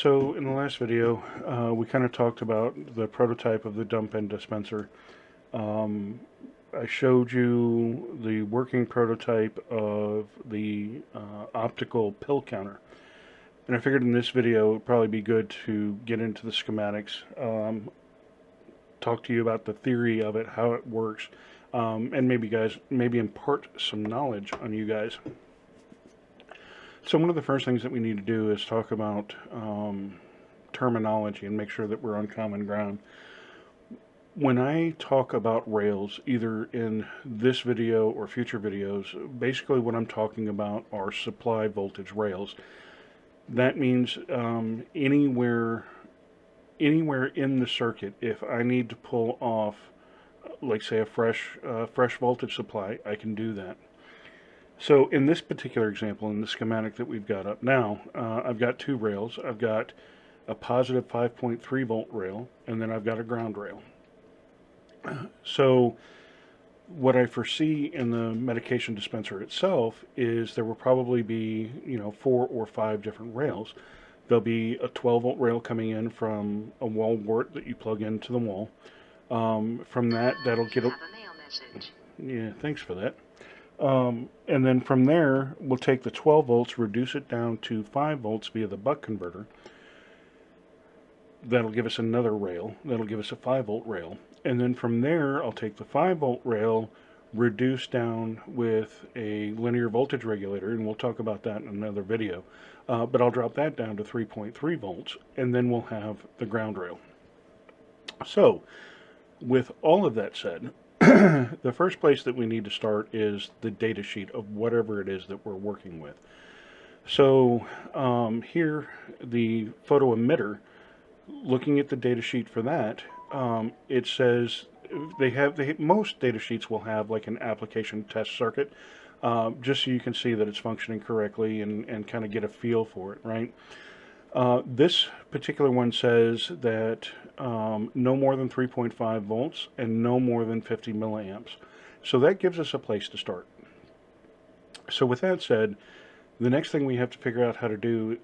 So in the last video, we kind of talked about the prototype of the dump and dispenser. Um, I showed you the working prototype of the optical pill counter. And I figured in this video it would probably be good to get into the schematics, talk to you about the theory of it, how it works, and maybe impart some knowledge on you guys. So one of the first things that we need to do is talk about terminology and make sure that we're on common ground. When I talk about rails, either in this video or future videos, basically what I'm talking about are supply voltage rails. That means anywhere in the circuit, if I need to pull off, like say a fresh voltage supply, I can do that. So in this particular example, in the schematic that we've got up now, I've got two rails. I've got a positive 5.3 volt rail, and then I've got a ground rail. So what I foresee in the medication dispenser itself is there will probably be, 4 or 5 different rails. There'll be a 12 volt rail coming in from a wall wart that you plug into the wall. From that, that'll get a mail message. Yeah, thanks for that. And then from there, we'll take the 12 volts, reduce it down to 5 volts via the buck converter. That'll give us another rail. That'll give us a 5 volt rail. And then from there, I'll take the 5 volt rail, reduce down with a linear voltage regulator, and we'll talk about that in another video. But I'll drop that down to 3.3 volts, and then we'll have the ground rail. So, with all of that said, the first place that we need to start is the data sheet of whatever it is that we're working with. So here, the photo emitter, looking at the data sheet for that, it says most data sheets will have like an application test circuit, just so you can see that it's functioning correctly and kind of get a feel for it, right? This particular one says that no more than 3.5 volts and no more than 50 milliamps. So that gives us a place to start. So with that said, the next thing we have to figure out how to do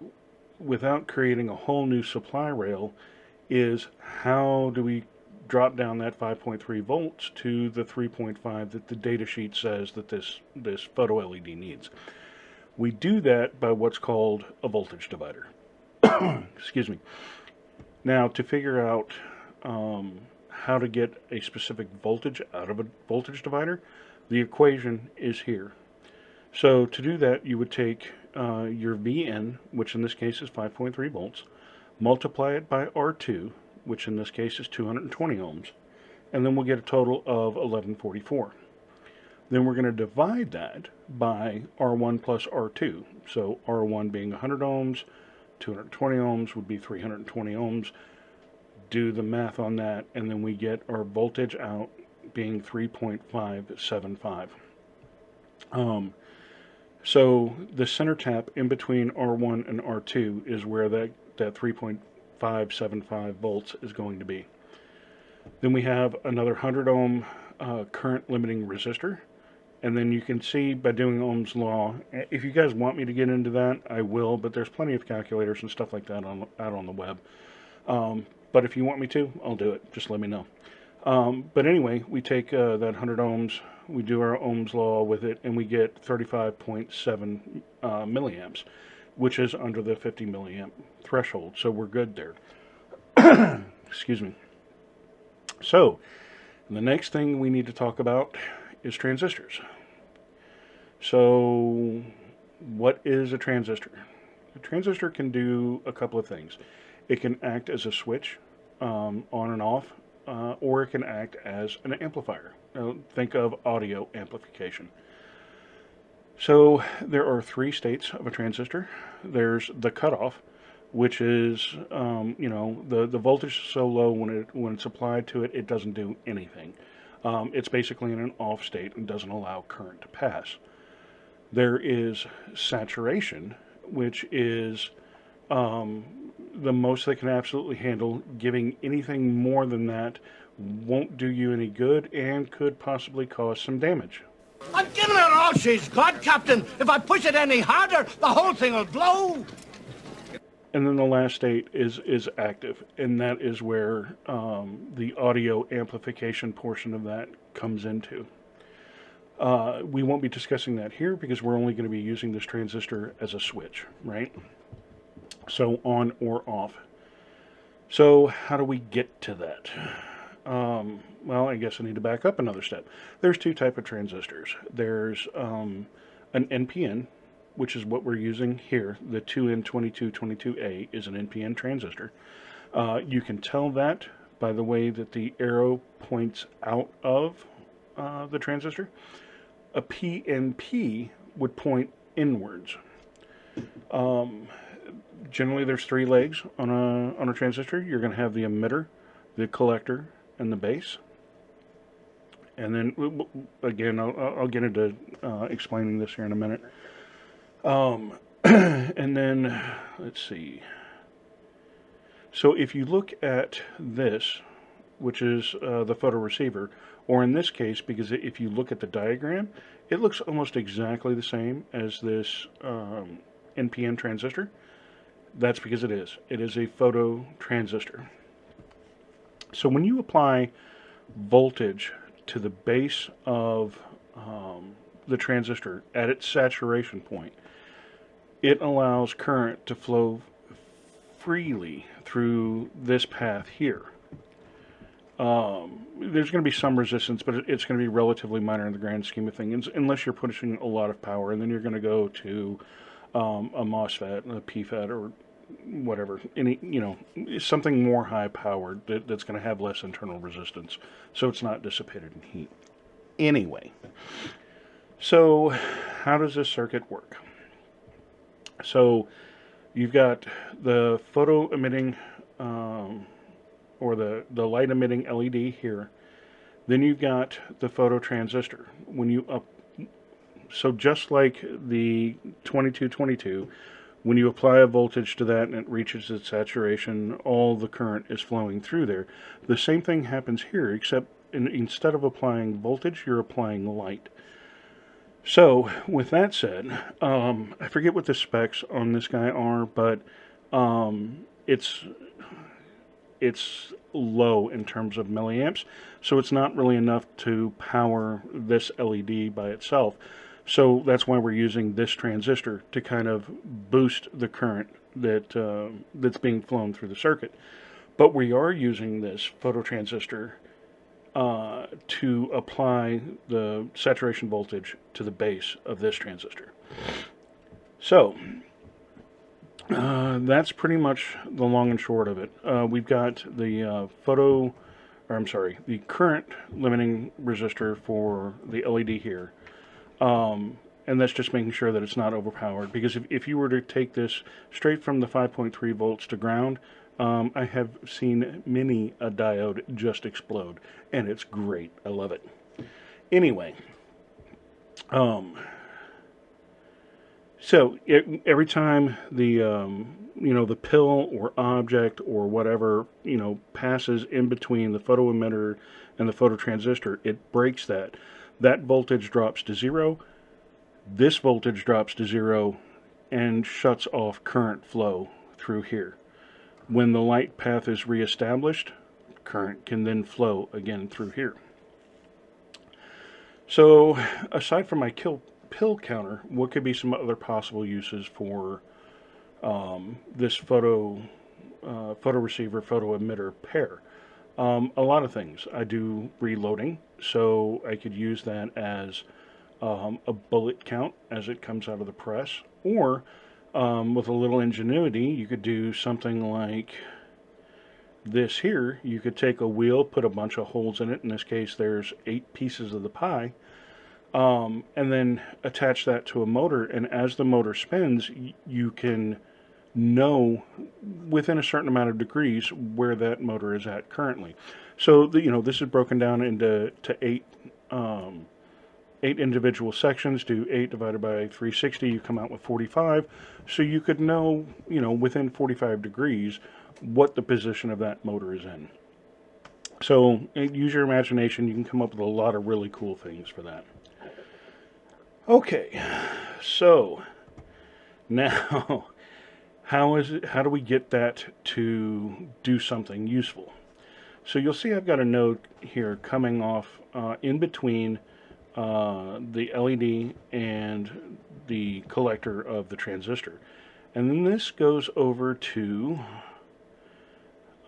without creating a whole new supply rail is how do we drop down that 5.3 volts to the 3.5 that the data sheet says that this photo LED needs. We do that by what's called a voltage divider. Excuse me. Now, to figure out how to get a specific voltage out of a voltage divider, the equation is here. So to do that, you would take your Vn, which in this case is 5.3 volts, multiply it by R2, which in this case is 220 ohms, and then we'll get a total of 1144. Then we're going to divide that by R1 plus R2. So R1 being 100 ohms, 220 ohms would be 320 ohms. Do the math on that, and then we get our voltage out being 3.575. So the center tap in between R1 and R2 is where that 3.575 volts is going to be. Then we have another 100 ohm current limiting resistor. And then you can see by doing Ohm's law, if you guys want me to get into that, I will, but there's plenty of calculators and stuff like that out on the web. But if you want me to, I'll do it. Just let me know. But anyway, we take that 100 ohms, we do our Ohm's law with it, and we get 35.7 milliamps, which is under the 50 milliamp threshold. So we're good there. Excuse me. So the next thing we need to talk about is transistors. So what is a transistor? A transistor can do a couple of things. It can act as a switch on and off, or it can act as an amplifier. Now, think of audio amplification. So there are 3 states of a transistor. There's the cutoff, which is the voltage is so low when it's applied to it, it doesn't do anything. It's basically in an off state and doesn't allow current to pass. There is saturation, which is the most they can absolutely handle. Giving anything more than that won't do you any good and could possibly cause some damage. I'm giving her all she's got, Captain. If I push it any harder, the whole thing will blow. And then the last state is active, and that is where the audio amplification portion of that comes into. We won't be discussing that here because we're only going to be using this transistor as a switch, right? So on or off. So how do we get to that? Well, I guess I need to back up another step. There's two types of transistors. There's an NPN, which is what we're using here. The 2N2222A is an NPN transistor. You can tell that by the way that the arrow points out of the transistor. A PNP would point inwards. Generally, there's three legs on a transistor. You're going to have the emitter, the collector, and the base. And then, again, I'll get into explaining this here in a minute. And then, let's see. So if you look at this, which is the photoreceiver, or in this case, because if you look at the diagram, it looks almost exactly the same as this NPN transistor. That's because it is. It is a photo transistor. So when you apply voltage to the base of the transistor at its saturation point, it allows current to flow freely through this path here. There's going to be some resistance, but it's going to be relatively minor in the grand scheme of things, unless you're pushing a lot of power, and then you're going to go to a MOSFET, a PFET, or whatever, something more high powered that's going to have less internal resistance, so it's not dissipated in heat. Anyway, so how does this circuit work? So you've got the photo emitting or the light emitting LED here. Then you've got the photo transistor. So just like the 2222, when you apply a voltage to that and it reaches its saturation, all the current is flowing through there. The same thing happens here, except instead of applying voltage, you're applying light. So with that said, I forget what the specs on this guy are, but it's low in terms of milliamps, so it's not really enough to power this LED by itself. So that's why we're using this transistor to kind of boost the current that's being flown through the circuit. But we are using this phototransistor to apply the saturation voltage to the base of this transistor. So that's pretty much the long and short of it. We've got the the current limiting resistor for the LED here. And that's just making sure that it's not overpowered, because if you were to take this straight from the 5.3 volts to ground, I have seen many a diode just explode, and it's great. I love it. Anyway, so every time the the pill or object or whatever passes in between the photoemitter and the phototransistor, it breaks that. That voltage drops to zero. This voltage drops to zero and shuts off current flow through here. When the light path is reestablished, current can then flow again through here. So aside from my pill counter, what could be some other possible uses for this photoreceiver, photo emitter pair? A lot of things. I do reloading, so I could use that as a bullet count as it comes out of the press, or with a little ingenuity, you could do something like this here. You could take a wheel, put a bunch of holes in it. In this case, there's 8 pieces of the pie, and then attach that to a motor, and as the motor spins, you can know within a certain amount of degrees where that motor is at currently. So this is broken down into 8 individual sections. Do 8 divided by 360, you come out with 45. So you could know within 45 degrees what the position of that motor is in. So use your imagination. You can come up with a lot of really cool things for that. Okay, so now How do we get that to do something useful? So you'll see I've got a node here coming off in between the LED and the collector of the transistor. And then this goes over to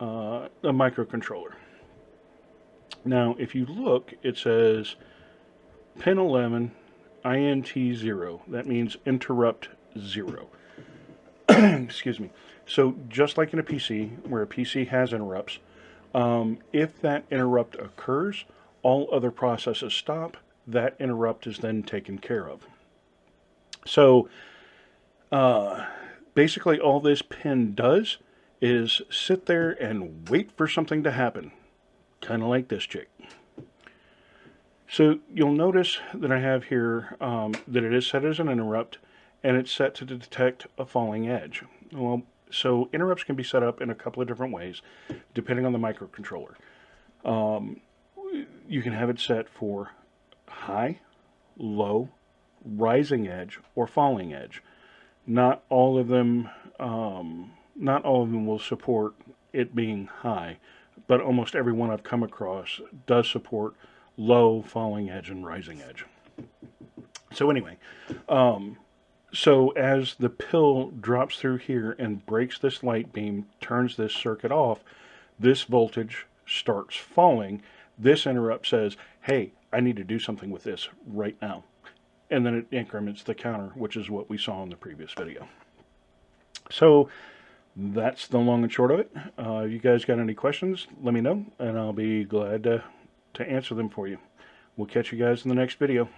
a microcontroller. Now, if you look, it says pin 11, INT 0. That means interrupt 0. Excuse me. So just like in a PC, where a PC has interrupts, if that interrupt occurs, all other processes stop. That interrupt is then taken care of. So basically all this pin does is sit there and wait for something to happen, kind of like this chick. So you'll notice that I have here that it is set as an interrupt, and it's set to detect a falling edge. Well, so interrupts can be set up in a couple of different ways, depending on the microcontroller. You can have it set for high, low, rising edge, or falling edge. Not all of them will support it being high, but almost every one I've come across does support low, falling edge, and rising edge. So anyway, so as the pill drops through here and breaks this light beam, turns this circuit off, this voltage starts falling. This interrupt says, hey, I need to do something with this right now. And then it increments the counter, which is what we saw in the previous video. So that's the long and short of it. If you guys got any questions, let me know, and I'll be glad to answer them for you. We'll catch you guys in the next video.